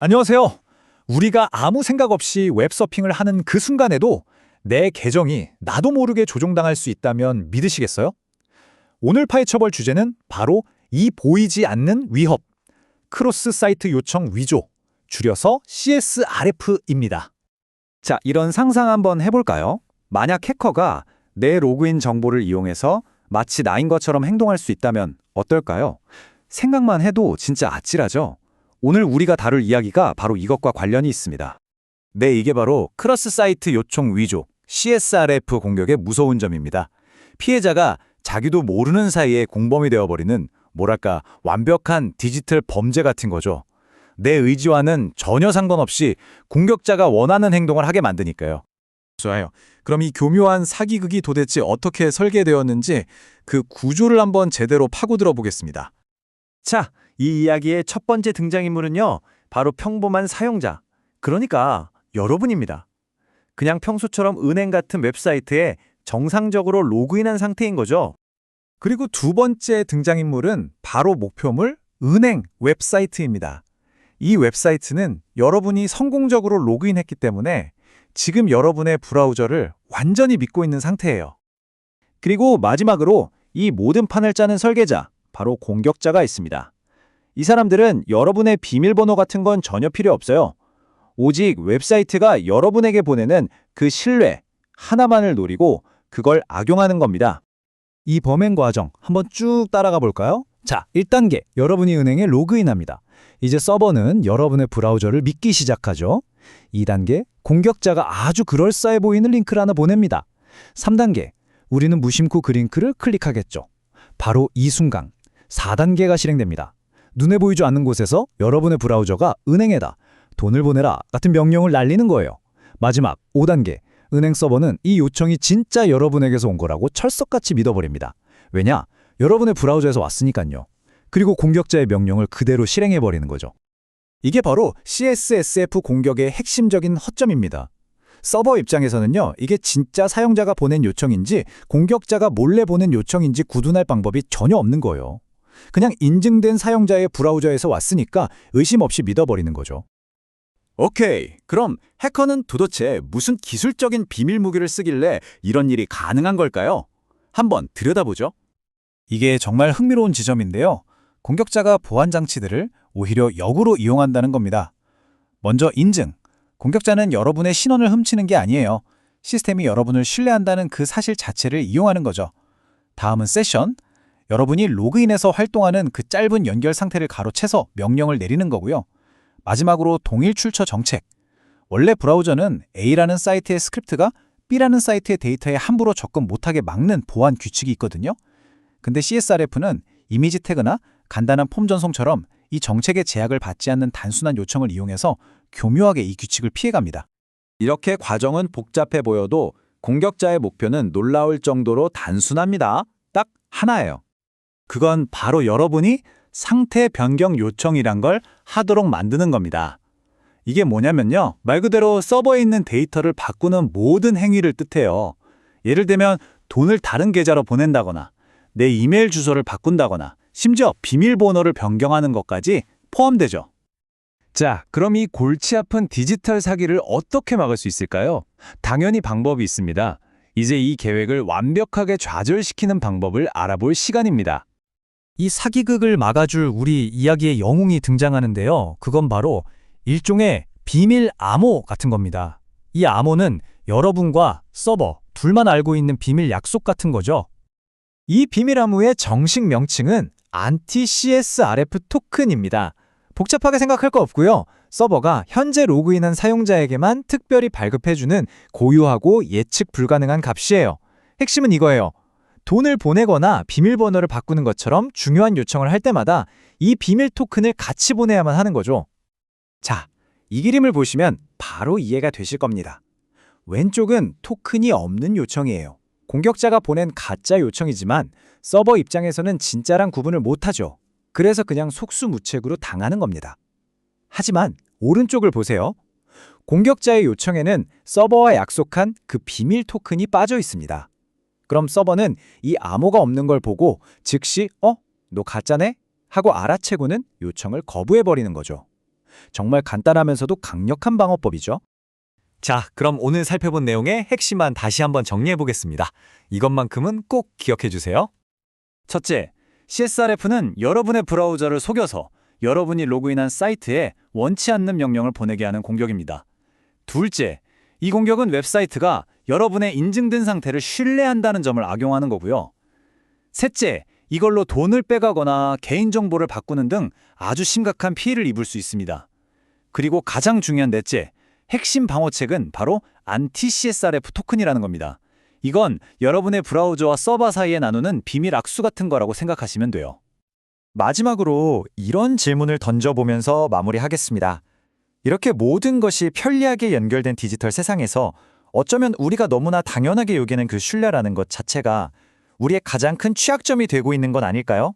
안녕하세요. 우리가 아무 생각 없이 웹서핑을 하는 그 순간에도 내 계정이 나도 모르게 조종당할 수 있다면 믿으시겠어요? 오늘 파헤쳐볼 주제는 바로 이 보이지 않는 위협, 크로스 사이트 요청 위조, 줄여서 CSRF입니다. 자, 이런 상상 한번 해볼까요? 만약 해커가 내 로그인 정보를 이용해서 마치 나인 것처럼 행동할 수 있다면 어떨까요? 생각만 해도 진짜 아찔하죠? 오늘 우리가 다룰 이야기가 바로 이것과 관련이 있습니다. 네, 이게 바로 크로스 사이트 요청 위조, CSRF 공격의 무서운 점입니다. 피해자가 자기도 모르는 사이에 공범이 되어버리는 뭐랄까 완벽한 디지털 범죄 같은 거죠. 내 의지와는 전혀 상관없이 공격자가 원하는 행동을 하게 만드니까요. 좋아요. 그럼 이 교묘한 사기극이 도대체 어떻게 설계되었는지 그 구조를 한번 제대로 파고들어 보겠습니다. 자, 이 이야기의 첫 번째 등장인물은요, 바로 평범한 사용자, 그러니까 여러분입니다. 그냥 평소처럼 은행 같은 웹사이트에 정상적으로 로그인한 상태인 거죠. 그리고 두 번째 등장인물은 바로 목표물 은행 웹사이트입니다. 이 웹사이트는 여러분이 성공적으로 로그인했기 때문에 지금 여러분의 브라우저를 완전히 믿고 있는 상태예요. 그리고 마지막으로 이 모든 판을 짜는 설계자, 바로 공격자가 있습니다. 이 사람들은 여러분의 비밀번호 같은 건 전혀 필요 없어요. 오직 웹사이트가 여러분에게 보내는 그 신뢰 하나만을 노리고 그걸 악용하는 겁니다. 이 범행 과정 한번 쭉 따라가 볼까요? 자, 1단계, 여러분이 은행에 로그인합니다. 이제 서버는 여러분의 브라우저를 믿기 시작하죠. 2단계, 공격자가 아주 그럴싸해 보이는 링크를 하나 보냅니다. 3단계, 우리는 무심코 그 링크를 클릭하겠죠. 바로 이 순간, 4단계가 실행됩니다. 눈에 보이지 않는 곳에서 여러분의 브라우저가 은행에다 돈을 보내라 같은 명령을 날리는 거예요. 마지막 5단계, 은행 서버는 이 요청이 진짜 여러분에게서 온 거라고 철석같이 믿어버립니다. 왜냐? 여러분의 브라우저에서 왔으니까요. 그리고 공격자의 명령을 그대로 실행해버리는 거죠. 이게 바로 CSSF 공격의 핵심적인 허점입니다. 서버 입장에서는요, 이게 진짜 사용자가 보낸 요청인지 공격자가 몰래 보낸 요청인지 구분할 방법이 전혀 없는 거예요. 그냥 인증된 사용자의 브라우저에서 왔으니까 의심 없이 믿어버리는 거죠. 오케이, 그럼 해커는 도대체 무슨 기술적인 비밀 무기를 쓰길래 이런 일이 가능한 걸까요? 한번 들여다보죠. 이게 정말 흥미로운 지점인데요. 공격자가 보안 장치들을 오히려 역으로 이용한다는 겁니다. 먼저 인증. 공격자는 여러분의 신원을 훔치는 게 아니에요. 시스템이 여러분을 신뢰한다는 그 사실 자체를 이용하는 거죠. 다음은 세션. 여러분이 로그인해서 활동하는 그 짧은 연결 상태를 가로채서 명령을 내리는 거고요. 마지막으로 동일 출처 정책. 원래 브라우저는 A라는 사이트의 스크립트가 B라는 사이트의 데이터에 함부로 접근 못하게 막는 보안 규칙이 있거든요. 근데 CSRF는 이미지 태그나 간단한 폼 전송처럼 이 정책의 제약을 받지 않는 단순한 요청을 이용해서 교묘하게 이 규칙을 피해갑니다. 이렇게 과정은 복잡해 보여도 공격자의 목표는 놀라울 정도로 단순합니다. 딱 하나예요. 그건 바로 여러분이 상태 변경 요청이란 걸 하도록 만드는 겁니다. 이게 뭐냐면요, 말 그대로 서버에 있는 데이터를 바꾸는 모든 행위를 뜻해요. 예를 들면 돈을 다른 계좌로 보낸다거나 내 이메일 주소를 바꾼다거나 심지어 비밀번호를 변경하는 것까지 포함되죠. 자, 그럼 이 골치 아픈 디지털 사기를 어떻게 막을 수 있을까요? 당연히 방법이 있습니다. 이제 이 계획을 완벽하게 좌절시키는 방법을 알아볼 시간입니다. 이 사기극을 막아줄 우리 이야기의 영웅이 등장하는데요. 그건 바로 일종의 비밀 암호 같은 겁니다. 이 암호는 여러분과 서버 둘만 알고 있는 비밀 약속 같은 거죠. 이 비밀 암호의 정식 명칭은 안티-CSRF 토큰입니다. 복잡하게 생각할 거 없고요. 서버가 현재 로그인한 사용자에게만 특별히 발급해주는 고유하고 예측 불가능한 값이에요. 핵심은 이거예요. 돈을 보내거나 비밀번호를 바꾸는 것처럼 중요한 요청을 할 때마다 이 비밀 토큰을 같이 보내야만 하는 거죠. 자, 이 그림을 보시면 바로 이해가 되실 겁니다. 왼쪽은 토큰이 없는 요청이에요. 공격자가 보낸 가짜 요청이지만 서버 입장에서는 진짜랑 구분을 못하죠. 그래서 그냥 속수무책으로 당하는 겁니다. 하지만 오른쪽을 보세요. 공격자의 요청에는 서버와 약속한 그 비밀 토큰이 빠져 있습니다. 그럼 서버는 이 암호가 없는 걸 보고 즉시 너 가짜네? 하고 알아채고는 요청을 거부해버리는 거죠. 정말 간단하면서도 강력한 방어법이죠. 자, 그럼 오늘 살펴본 내용의 핵심만 다시 한번 정리해 보겠습니다. 이것만큼은 꼭 기억해 주세요. 첫째, CSRF는 여러분의 브라우저를 속여서 여러분이 로그인한 사이트에 원치 않는 명령을 보내게 하는 공격입니다. 둘째, 이 공격은 웹사이트가 여러분의 인증된 상태를 신뢰한다는 점을 악용하는 거고요. 셋째, 이걸로 돈을 빼가거나 개인정보를 바꾸는 등 아주 심각한 피해를 입을 수 있습니다. 그리고 가장 중요한 넷째, 핵심 방어책은 바로 안티-CSRF 토큰이라는 겁니다. 이건 여러분의 브라우저와 서버 사이에 나누는 비밀 악수 같은 거라고 생각하시면 돼요. 마지막으로 이런 질문을 던져보면서 마무리하겠습니다. 이렇게 모든 것이 편리하게 연결된 디지털 세상에서 어쩌면 우리가 너무나 당연하게 여기는 그 신뢰라는 것 자체가 우리의 가장 큰 취약점이 되고 있는 건 아닐까요?